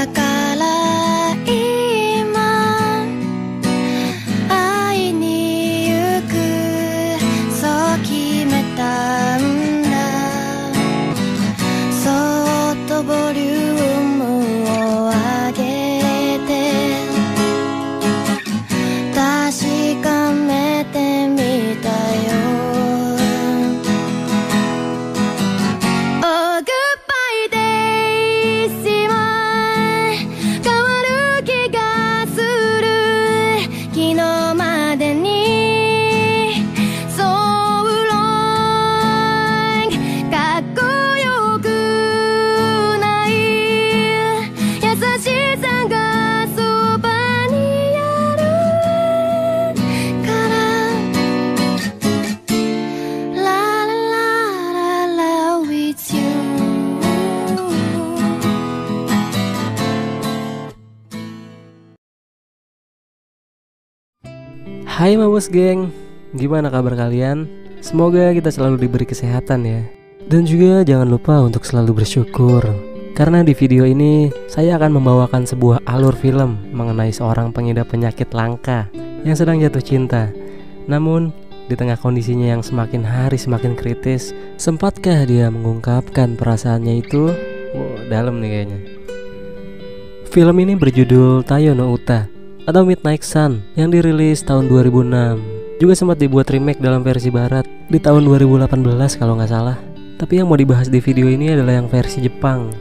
から今会いに行くそう決めたんだそっとボリュームを上げて確かめてみたよHai Mabos geng, gimana kabar kalian? Semoga kita selalu diberi kesehatan ya. Dan juga jangan lupa untuk selalu bersyukur. Karena di video ini saya akan membawakan sebuah alur film mengenai seorang pengidap penyakit langka yang sedang jatuh cinta. Namun di tengah kondisinya yang semakin hari semakin kritis, sempatkah dia mengungkapkan perasaannya itu? Dalam nih kayaknya. Film ini berjudul Tayo no Uta atau Midnight Sun yang dirilis tahun 2006. Juga sempat dibuat remake dalam versi barat di tahun 2018 kalau nggak salah. Tapi yang mau dibahas di video ini adalah yang versi Jepang.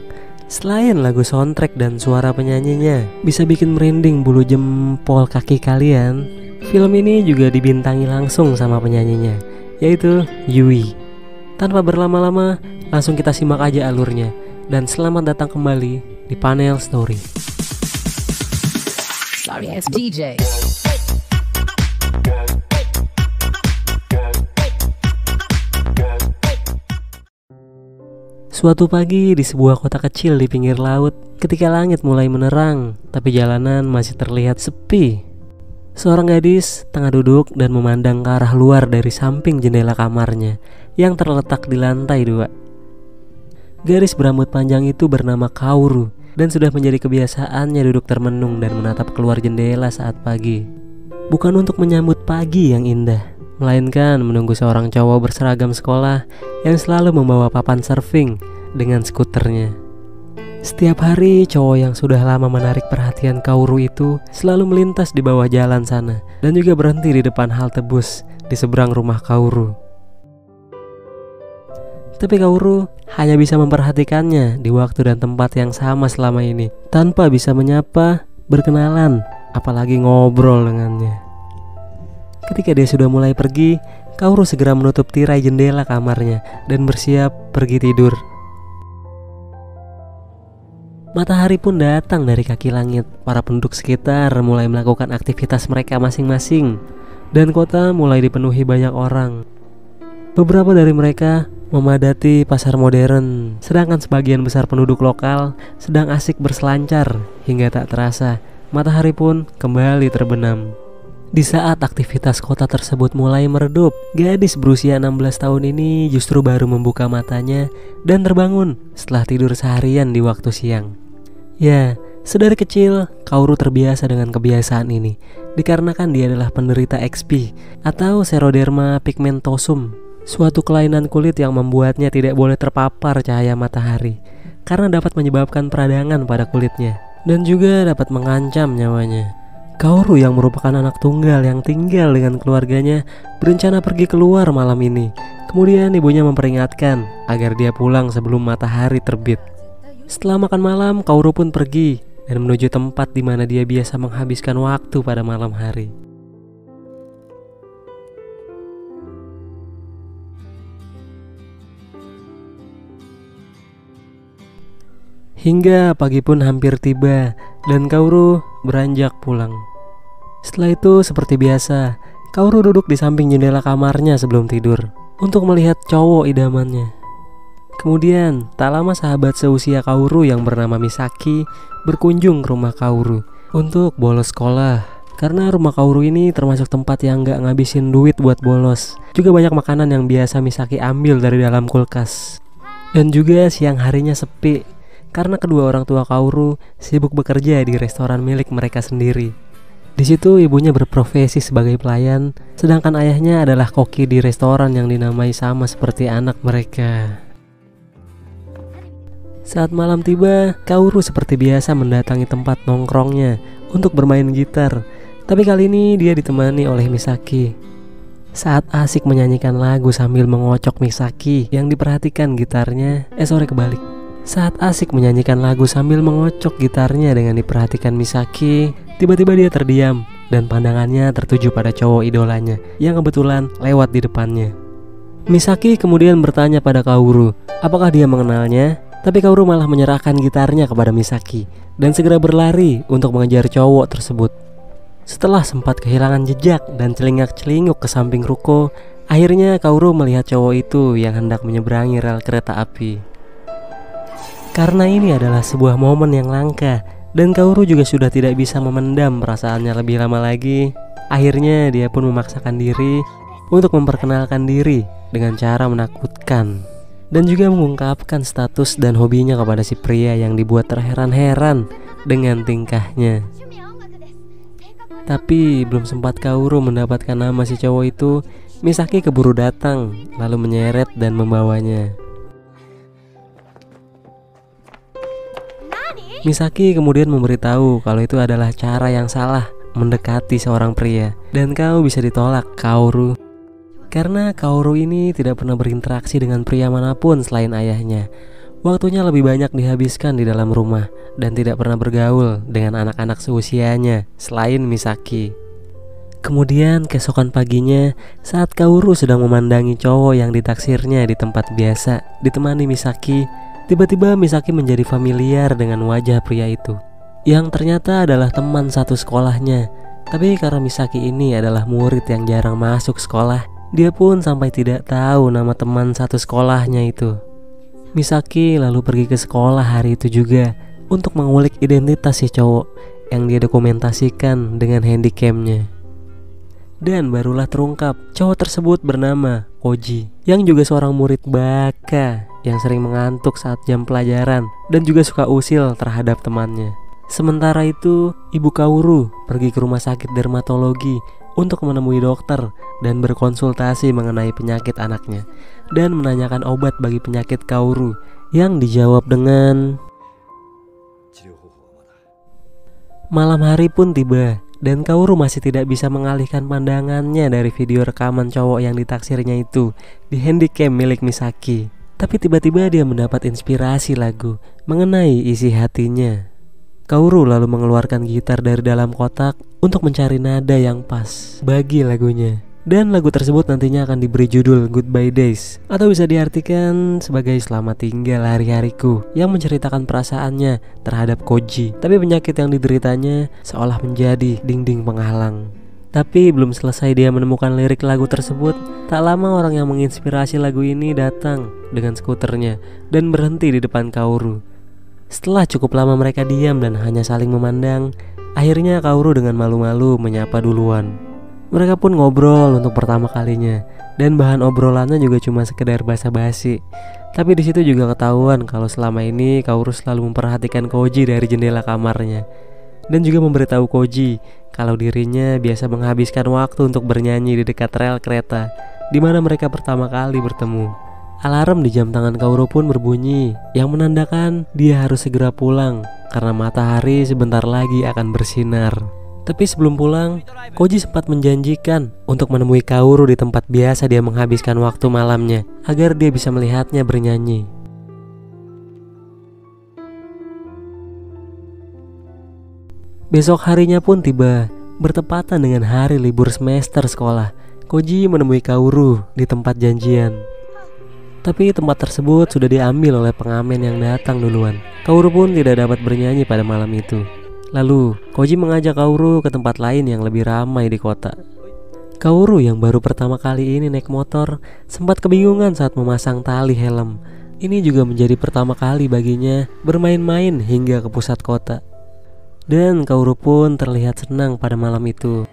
Selain lagu soundtrack dan suara penyanyinya bisa bikin merinding bulu jempol kaki kalian, film ini juga dibintangi langsung sama penyanyinya, yaitu Yui. Tanpa berlama-lama, langsung kita simak aja alurnya. Dan selamat datang kembali di Panel Story. Sorry ass DJ. Suatu pagi di sebuah kota kecil di pinggir laut, ketika langit mulai menerang, tapi jalanan masih terlihat sepi. Seorang gadis tengah duduk dan memandang ke arah luar dari samping jendela kamarnya yang terletak di lantai 2. Gadis berambut panjang itu bernama Kaoru dan sudah menjadi kebiasaannya duduk termenung dan menatap keluar jendela saat pagi. Bukan untuk menyambut pagi yang indah, melainkan menunggu seorang cowok berseragam sekolah yang selalu membawa papan surfing dengan skuternya. Setiap hari cowok yang sudah lama menarik perhatian Kaoru itu selalu melintas di bawah jalan sana dan juga berhenti di depan halte bus di seberang rumah Kaoru. Tapi Kaoru hanya bisa memperhatikannya di waktu dan tempat yang sama selama ini, tanpa bisa menyapa, berkenalan, apalagi ngobrol dengannya. Ketika dia sudah mulai pergi, Kaoru segera menutup tirai jendela kamarnya dan bersiap pergi tidur. Matahari pun datang dari kaki langit. Para penduduk sekitar mulai melakukan aktivitas mereka masing-masing, dan kota mulai dipenuhi banyak orang. Beberapa dari mereka memadati pasar modern, sedangkan sebagian besar penduduk lokal sedang asik berselancar hingga tak terasa matahari pun kembali terbenam. Di saat aktivitas kota tersebut mulai meredup, gadis berusia 16 tahun ini justru baru membuka matanya dan terbangun setelah tidur seharian di waktu siang. Ya, sedari kecil Kaoru terbiasa dengan kebiasaan ini, dikarenakan dia adalah penderita XP atau Xeroderma pigmentosum, suatu kelainan kulit yang membuatnya tidak boleh terpapar cahaya matahari karena dapat menyebabkan peradangan pada kulitnya dan juga dapat mengancam nyawanya. Kaoru yang merupakan anak tunggal yang tinggal dengan keluarganya berencana pergi keluar malam ini. Kemudian ibunya memperingatkan agar dia pulang sebelum matahari terbit. Setelah makan malam, Kaoru pun pergi dan menuju tempat di mana dia biasa menghabiskan waktu pada malam hari. Hingga pagi pun hampir tiba dan Kaoru beranjak pulang. Setelah itu seperti biasa, Kaoru duduk di samping jendela kamarnya sebelum tidur untuk melihat cowok idamannya. Kemudian tak lama sahabat seusia Kaoru yang bernama Misaki berkunjung ke rumah Kaoru untuk bolos sekolah. Karena rumah Kaoru ini termasuk tempat yang gak ngabisin duit buat bolos. Juga banyak makanan yang biasa Misaki ambil dari dalam kulkas. Dan juga siang harinya sepi karena kedua orang tua Kaoru sibuk bekerja di restoran milik mereka sendiri. Di situ ibunya berprofesi sebagai pelayan, sedangkan ayahnya adalah koki di restoran yang dinamai sama seperti anak mereka. Saat malam tiba, Kaoru seperti biasa mendatangi tempat nongkrongnya untuk bermain gitar. Tapi kali ini dia ditemani oleh Misaki. Saat asik menyanyikan lagu sambil mengocok Misaki yang diperhatikan gitarnya, kebalik. Saat asik menyanyikan lagu sambil mengocok gitarnya dengan diperhatikan Misaki, tiba-tiba dia terdiam dan pandangannya tertuju pada cowok idolanya yang kebetulan lewat di depannya. Misaki kemudian bertanya pada Kaoru, apakah dia mengenalnya? Tapi Kaoru malah menyerahkan gitarnya kepada Misaki dan segera berlari untuk mengejar cowok tersebut. Setelah sempat kehilangan jejak dan celingak-celinguk ke samping ruko, akhirnya Kaoru melihat cowok itu yang hendak menyeberangi rel kereta api. Karena ini adalah sebuah momen yang langka dan Kaoru juga sudah tidak bisa memendam perasaannya lebih lama lagi, akhirnya dia pun memaksakan diri untuk memperkenalkan diri dengan cara menakutkan dan juga mengungkapkan status dan hobinya kepada si pria yang dibuat terheran-heran dengan tingkahnya. Tapi belum sempat Kaoru mendapatkan nama si cowok itu, Misaki keburu datang lalu menyeret dan membawanya. Misaki kemudian memberitahu kalau itu adalah cara yang salah mendekati seorang pria dan kau bisa ditolak, Kaoru. Karena Kaoru ini tidak pernah berinteraksi dengan pria manapun selain ayahnya. Waktunya lebih banyak dihabiskan di dalam rumah dan tidak pernah bergaul dengan anak-anak seusianya selain Misaki. Kemudian keesokan paginya, saat Kaoru sedang memandangi cowok yang ditaksirnya di tempat biasa ditemani Misaki, tiba-tiba Misaki menjadi familiar dengan wajah pria itu, yang ternyata adalah teman satu sekolahnya. Tapi karena Misaki ini adalah murid yang jarang masuk sekolah, dia pun sampai tidak tahu nama teman satu sekolahnya itu. Misaki lalu pergi ke sekolah hari itu juga untuk mengulik identitas si cowok yang dia dokumentasikan dengan handycamnya. Dan barulah terungkap cowok tersebut bernama Koji, yang juga seorang murid baka yang sering mengantuk saat jam pelajaran dan juga suka usil terhadap temannya. Sementara itu, ibu Kaoru pergi ke rumah sakit dermatologi untuk menemui dokter dan berkonsultasi mengenai penyakit anaknya dan menanyakan obat bagi penyakit Kaoru, yang dijawab dengan malam hari pun tiba dan Kaoru masih tidak bisa mengalihkan pandangannya dari video rekaman cowok yang ditaksirnya itu di handycam milik Misaki. Tapi tiba-tiba dia mendapat inspirasi lagu mengenai isi hatinya. Kaoru lalu mengeluarkan gitar dari dalam kotak untuk mencari nada yang pas bagi lagunya. Dan lagu tersebut nantinya akan diberi judul Goodbye Days, atau bisa diartikan sebagai Selamat Tinggal Hari-hariku, yang menceritakan perasaannya terhadap Koji. Tapi penyakit yang dideritanya seolah menjadi dinding penghalang. Tapi belum selesai dia menemukan lirik lagu tersebut, tak lama orang yang menginspirasi lagu ini datang dengan skuternya dan berhenti di depan Kaoru. Setelah cukup lama mereka diam dan hanya saling memandang, akhirnya Kaoru dengan malu-malu menyapa duluan. Mereka pun ngobrol untuk pertama kalinya, dan bahan obrolannya juga cuma sekedar basa-basi. Tapi di situ juga ketahuan kalau selama ini Kaoru selalu memperhatikan Koji dari jendela kamarnya, dan juga memberitahu Koji kalau dirinya biasa menghabiskan waktu untuk bernyanyi di dekat rel kereta di mana mereka pertama kali bertemu. Alarm di jam tangan Kaoru pun berbunyi, yang menandakan dia harus segera pulang karena matahari sebentar lagi akan bersinar. Tapi sebelum pulang, Koji sempat menjanjikan untuk menemui Kaoru di tempat biasa dia menghabiskan waktu malamnya agar dia bisa melihatnya bernyanyi. Besok harinya pun tiba, bertepatan dengan hari libur semester sekolah. Koji menemui Kaoru di tempat janjian. Tapi tempat tersebut sudah diambil oleh pengamen yang datang duluan. Kaoru pun tidak dapat bernyanyi pada malam itu. Lalu, Koji mengajak Kaoru ke tempat lain yang lebih ramai di kota. Kaoru yang baru pertama kali ini naik motor sempat kebingungan saat memasang tali helm. Ini juga menjadi pertama kali baginya bermain-main hingga ke pusat kota. Dan Kaoru pun terlihat senang pada malam itu.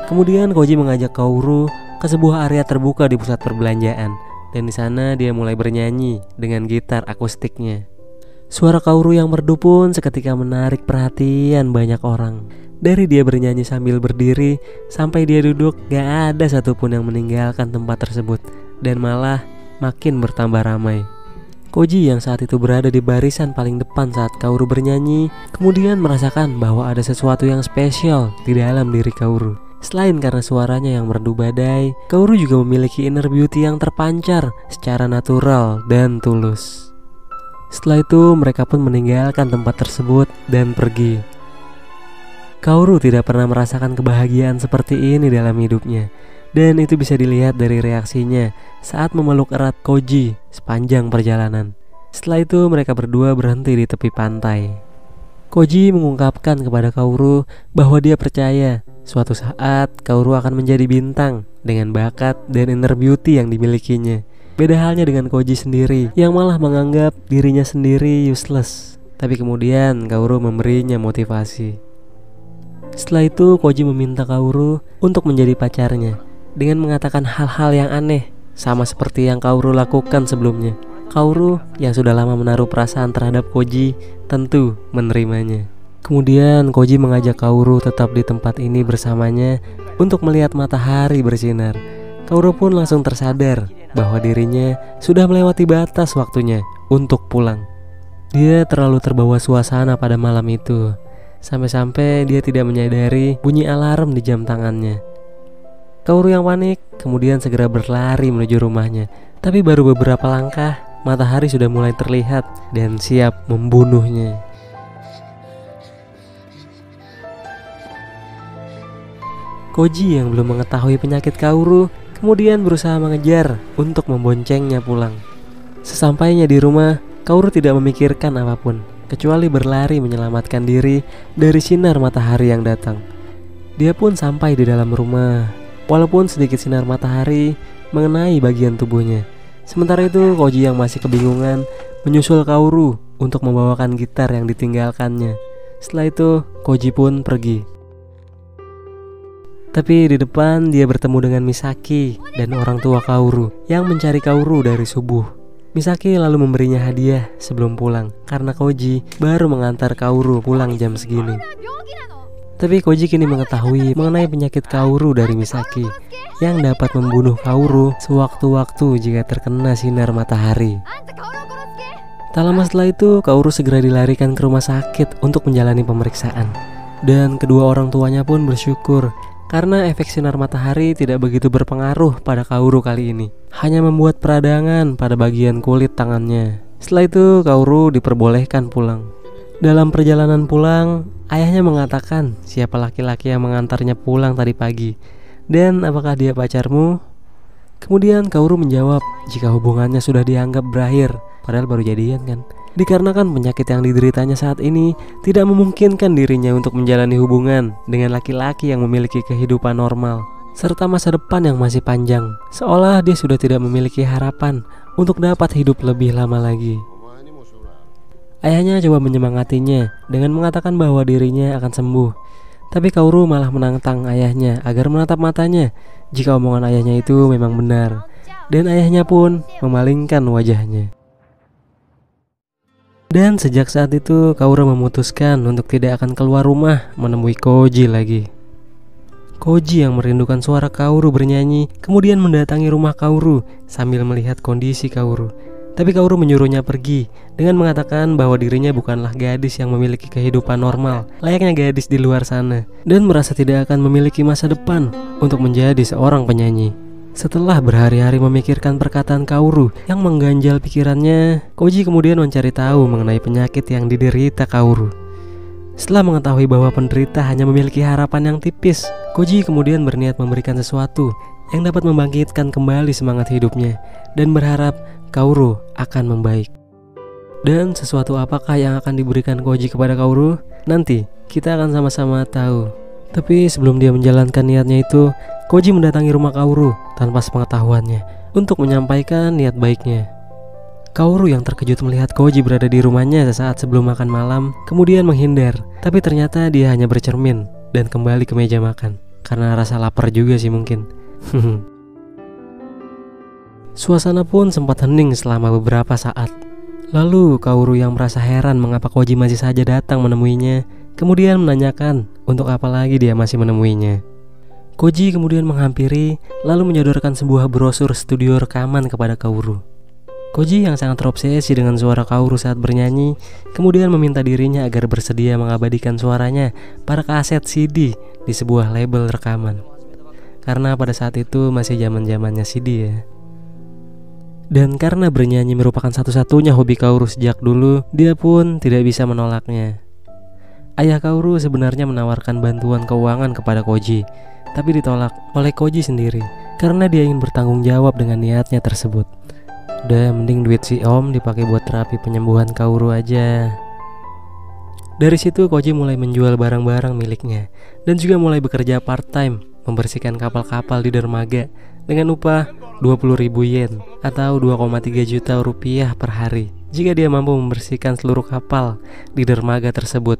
Kemudian Koji mengajak Kaoru ke sebuah area terbuka di pusat perbelanjaan, dan di sana dia mulai bernyanyi dengan gitar akustiknya. Suara Kaoru yang merdu pun seketika menarik perhatian banyak orang. Dari dia bernyanyi sambil berdiri sampai dia duduk, gak ada satupun yang meninggalkan tempat tersebut, dan malah makin bertambah ramai. Koji yang saat itu berada di barisan paling depan saat Kaoru bernyanyi, kemudian merasakan bahwa ada sesuatu yang spesial di dalam diri Kaoru. Selain karena suaranya yang merdu badai, Kaoru juga memiliki inner beauty yang terpancar secara natural dan tulus. Setelah itu mereka pun meninggalkan tempat tersebut dan pergi. Kaoru tidak pernah merasakan kebahagiaan seperti ini dalam hidupnya, dan itu bisa dilihat dari reaksinya saat memeluk erat Koji sepanjang perjalanan. Setelah itu mereka berdua berhenti di tepi pantai. Koji mengungkapkan kepada Kaoru bahwa dia percaya suatu saat Kaoru akan menjadi bintang dengan bakat dan inner beauty yang dimilikinya. Beda halnya dengan Koji sendiri yang malah menganggap dirinya sendiri useless. Tapi kemudian Kaoru memberinya motivasi. Setelah itu Koji meminta Kaoru untuk menjadi pacarnya dengan mengatakan hal-hal yang aneh, sama seperti yang Kaoru lakukan sebelumnya. Kaoru yang sudah lama menaruh perasaan terhadap Koji tentu menerimanya. Kemudian Koji mengajak Kaoru tetap di tempat ini bersamanya untuk melihat matahari bersinar. Kaoru pun langsung tersadar bahwa dirinya sudah melewati batas waktunya untuk pulang. Dia terlalu terbawa suasana pada malam itu, sampai-sampai dia tidak menyadari bunyi alarm di jam tangannya. Kaoru yang panik kemudian segera berlari menuju rumahnya. Tapi baru beberapa langkah, matahari sudah mulai terlihat dan siap membunuhnya. Koji yang belum mengetahui penyakit Kaoru kemudian berusaha mengejar untuk memboncengnya pulang. Sesampainya di rumah, Kaoru tidak memikirkan apapun kecuali berlari menyelamatkan diri dari sinar matahari yang datang. Dia pun sampai di dalam rumah, walaupun sedikit sinar matahari mengenai bagian tubuhnya. Sementara itu Koji yang masih kebingungan menyusul Kaoru untuk membawakan gitar yang ditinggalkannya. Setelah itu Koji pun pergi. Tapi di depan dia bertemu dengan Misaki dan orang tua Kaoru yang mencari Kaoru dari subuh. Misaki lalu memberinya hadiah sebelum pulang karena Koji baru mengantar Kaoru pulang jam segini. Tapi Koji kini mengetahui mengenai penyakit Kaoru dari Misaki yang dapat membunuh Kaoru sewaktu-waktu jika terkena sinar matahari. Tak lama setelah itu Kaoru segera dilarikan ke rumah sakit untuk menjalani pemeriksaan. Dan kedua orang tuanya pun bersyukur karena efek sinar matahari tidak begitu berpengaruh pada Kaoru kali ini, hanya membuat peradangan pada bagian kulit tangannya. Setelah itu Kaoru diperbolehkan pulang. Dalam perjalanan pulang, ayahnya mengatakan siapa laki-laki yang mengantarnya pulang tadi pagi, dan apakah dia pacarmu? Kemudian Kaoru menjawab jika hubungannya sudah dianggap berakhir, padahal baru jadian kan. Dikarenakan penyakit yang dideritanya saat ini tidak memungkinkan dirinya untuk menjalani hubungan dengan laki-laki yang memiliki kehidupan normal serta masa depan yang masih panjang, seolah dia sudah tidak memiliki harapan untuk dapat hidup lebih lama lagi. Ayahnya coba menyemangatinya dengan mengatakan bahwa dirinya akan sembuh. Tapi Kaoru malah menantang ayahnya agar menatap matanya jika omongan ayahnya itu memang benar. Dan ayahnya pun memalingkan wajahnya. Dan sejak saat itu Kaoru memutuskan untuk tidak akan keluar rumah menemui Koji lagi. Koji yang merindukan suara Kaoru bernyanyi kemudian mendatangi rumah Kaoru sambil melihat kondisi Kaoru. Tapi Kaoru menyuruhnya pergi dengan mengatakan bahwa dirinya bukanlah gadis yang memiliki kehidupan normal layaknya gadis di luar sana, dan merasa tidak akan memiliki masa depan untuk menjadi seorang penyanyi. Setelah berhari-hari memikirkan perkataan Kaoru yang mengganjal pikirannya, Koji kemudian mencari tahu mengenai penyakit yang diderita Kaoru. Setelah mengetahui bahwa penderita hanya memiliki harapan yang tipis, Koji kemudian berniat memberikan sesuatu yang dapat membangkitkan kembali semangat hidupnya dan berharap Kaoru akan membaik. Dan sesuatu apakah yang akan diberikan Koji kepada Kaoru? Nanti kita akan sama-sama tahu. Tapi sebelum dia menjalankan niatnya itu, Koji mendatangi rumah Kaoru tanpa sepengetahuannya untuk menyampaikan niat baiknya. Kaoru yang terkejut melihat Koji berada di rumahnya sesaat sebelum makan malam kemudian menghindar, tapi ternyata dia hanya bercermin dan kembali ke meja makan. karena rasa lapar juga sih mungkin. Suasana pun sempat hening selama beberapa saat. Lalu Kaoru yang merasa heran mengapa Koji masih saja datang menemuinya, kemudian menanyakan untuk apa lagi dia masih menemuinya. Koji kemudian menghampiri lalu menyodorkan sebuah brosur studio rekaman kepada Kaoru. Koji yang sangat terobsesi dengan suara Kaoru saat bernyanyi, kemudian meminta dirinya agar bersedia mengabadikan suaranya pada kaset CD di sebuah label rekaman. Karena pada saat itu masih zaman-zamannya CD ya. Dan karena bernyanyi merupakan satu-satunya hobi Kaoru sejak dulu, dia pun tidak bisa menolaknya. Ayah Kaoru sebenarnya menawarkan bantuan keuangan kepada Koji, tapi ditolak oleh Koji sendiri karena dia ingin bertanggung jawab dengan niatnya tersebut. Udah mending duit si om dipakai buat terapi penyembuhan Kaoru aja. Dari situ Koji mulai menjual barang-barang miliknya dan juga mulai bekerja part-time membersihkan kapal-kapal di dermaga dengan upah 20.000 yen atau 2,3 juta rupiah per hari jika dia mampu membersihkan seluruh kapal di dermaga tersebut,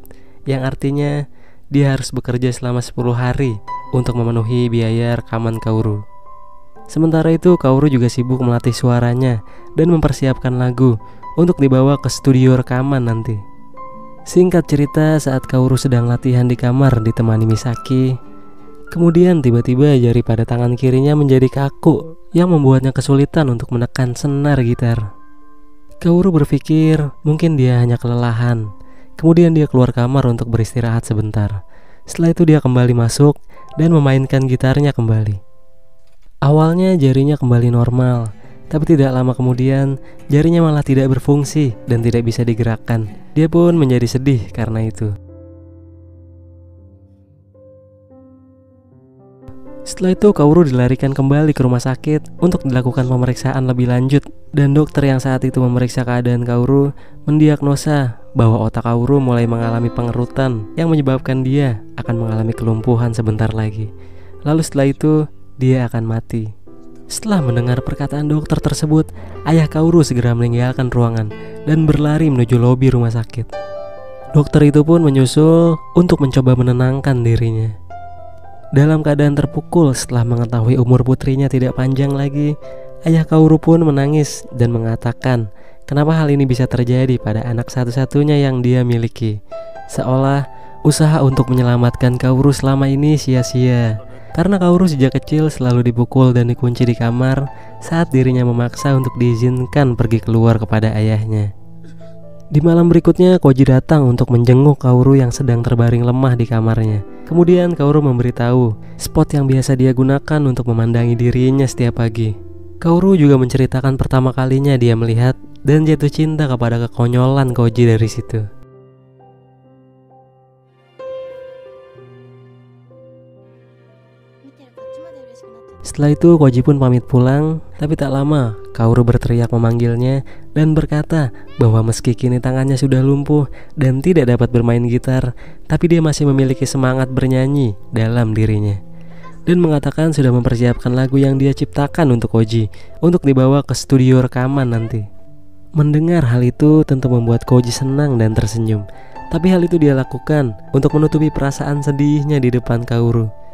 yang artinya dia harus bekerja selama 10 hari untuk memenuhi biaya rekaman Kaoru. Sementara itu Kaoru juga sibuk melatih suaranya dan mempersiapkan lagu untuk dibawa ke studio rekaman nanti. Singkat cerita, saat Kaoru sedang latihan di kamar ditemani Misaki, kemudian tiba-tiba jari pada tangan kirinya menjadi kaku yang membuatnya kesulitan untuk menekan senar gitar. Kaoru berpikir mungkin dia hanya kelelahan. Kemudian dia keluar kamar untuk beristirahat sebentar. Setelah itu dia kembali masuk dan memainkan gitarnya kembali. Awalnya jarinya kembali normal, tapi tidak lama kemudian jarinya malah tidak berfungsi dan tidak bisa digerakkan. Dia pun menjadi sedih karena itu. Setelah itu Kaoru dilarikan kembali ke rumah sakit untuk dilakukan pemeriksaan lebih lanjut, dan dokter yang saat itu memeriksa keadaan Kaoru mendiagnosa bahwa otak Kaoru mulai mengalami pengerutan yang menyebabkan dia akan mengalami kelumpuhan sebentar lagi. Lalu setelah itu dia akan mati. Setelah mendengar perkataan dokter tersebut, ayah Kaoru segera meninggalkan ruangan dan berlari menuju lobi rumah sakit. Dokter itu pun menyusul untuk mencoba menenangkan dirinya. Dalam keadaan terpukul setelah mengetahui umur putrinya tidak panjang lagi, ayah Kaoru pun menangis dan mengatakan kenapa hal ini bisa terjadi pada anak satu-satunya yang dia miliki. Seolah usaha untuk menyelamatkan Kaoru selama ini sia-sia. Karena Kaoru sejak kecil selalu dipukul dan dikunci di kamar saat dirinya memaksa untuk diizinkan pergi keluar kepada ayahnya. Di malam berikutnya Koji datang untuk menjenguk Kaoru yang sedang terbaring lemah di kamarnya. Kemudian Kaoru memberitahu spot yang biasa dia gunakan untuk memandangi dirinya setiap pagi. Kaoru juga menceritakan pertama kalinya dia melihat dan jatuh cinta kepada kekonyolan Koji dari situ. Setelah itu Koji pun pamit pulang, tapi tak lama Kaoru berteriak memanggilnya dan berkata bahwa meski kini tangannya sudah lumpuh dan tidak dapat bermain gitar, tapi dia masih memiliki semangat bernyanyi dalam dirinya. Dan mengatakan sudah mempersiapkan lagu yang dia ciptakan untuk Koji untuk dibawa ke studio rekaman nanti. Mendengar hal itu tentu membuat Koji senang dan tersenyum, tapi hal itu dia lakukan untuk menutupi perasaan sedihnya di depan Kaoru.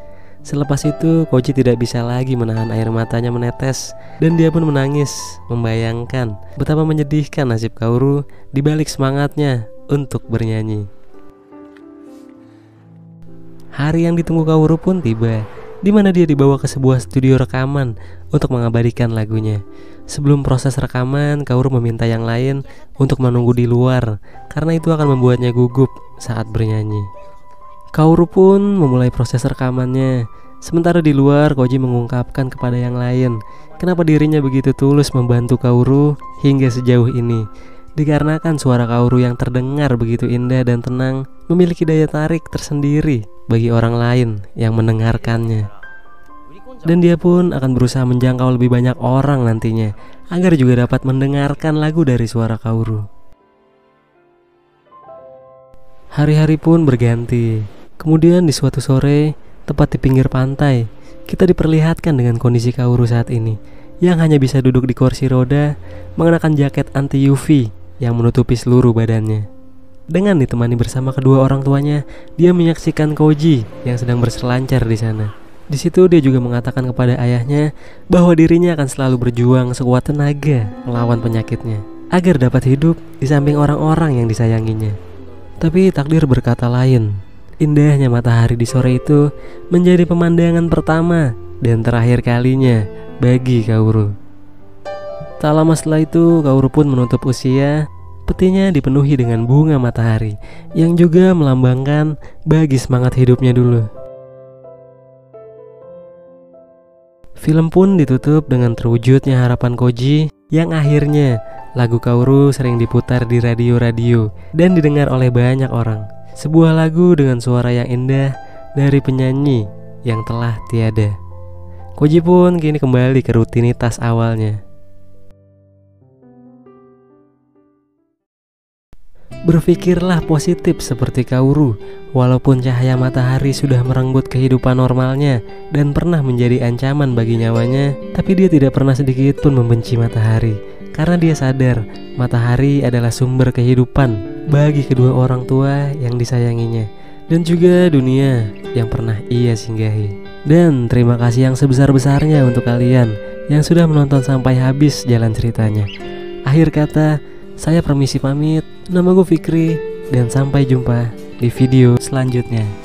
Selepas itu Koji tidak bisa lagi menahan air matanya menetes dan dia pun menangis membayangkan betapa menyedihkan nasib Kaoru di balik semangatnya untuk bernyanyi. Hari yang ditunggu Kaoru pun tiba, di mana dia dibawa ke sebuah studio rekaman untuk mengabadikan lagunya. Sebelum proses rekaman, Kaoru meminta yang lain untuk menunggu di luar karena itu akan membuatnya gugup saat bernyanyi. Kaoru pun memulai proses rekamannya. Sementara di luar, Koji mengungkapkan kepada yang lain kenapa dirinya begitu tulus membantu Kaoru hingga sejauh ini. Dikarenakan suara Kaoru yang terdengar begitu indah dan tenang memiliki daya tarik tersendiri bagi orang lain yang mendengarkannya. Dan dia pun akan berusaha menjangkau lebih banyak orang nantinya agar juga dapat mendengarkan lagu dari suara Kaoru. Hari-hari pun berganti. Kemudian di suatu sore, tepat di pinggir pantai, kita diperlihatkan dengan kondisi Kaoru saat ini, yang hanya bisa duduk di kursi roda, mengenakan jaket anti UV yang menutupi seluruh badannya. Dengan ditemani bersama kedua orang tuanya, dia menyaksikan Koji yang sedang berselancar di sana. Di situ dia juga mengatakan kepada ayahnya bahwa dirinya akan selalu berjuang sekuat tenaga melawan penyakitnya agar dapat hidup di samping orang-orang yang disayanginya. Tapi takdir berkata lain. Indahnya matahari di sore itu menjadi pemandangan pertama dan terakhir kalinya bagi Kaoru. Tak lama setelah itu, Kaoru pun menutup usia. Petinya dipenuhi dengan bunga matahari yang juga melambangkan bagi semangat hidupnya dulu. Film pun ditutup dengan terwujudnya harapan Koji yang akhirnya lagu Kaoru sering diputar di radio-radio dan didengar oleh banyak orang. Sebuah lagu dengan suara yang indah dari penyanyi yang telah tiada. Koji pun kini kembali ke rutinitas awalnya. Berpikirlah positif seperti Kaoru. Walaupun cahaya matahari sudah merenggut kehidupan normalnya dan pernah menjadi ancaman bagi nyawanya, tapi dia tidak pernah sedikit pun membenci matahari. Karena dia sadar matahari adalah sumber kehidupan bagi kedua orang tua yang disayanginya dan juga dunia yang pernah ia singgahi. Dan terima kasih yang sebesar-besarnya untuk kalian yang sudah menonton sampai habis jalan ceritanya. Akhir kata, saya permisi pamit. Nama gue Fikri dan sampai jumpa di video selanjutnya.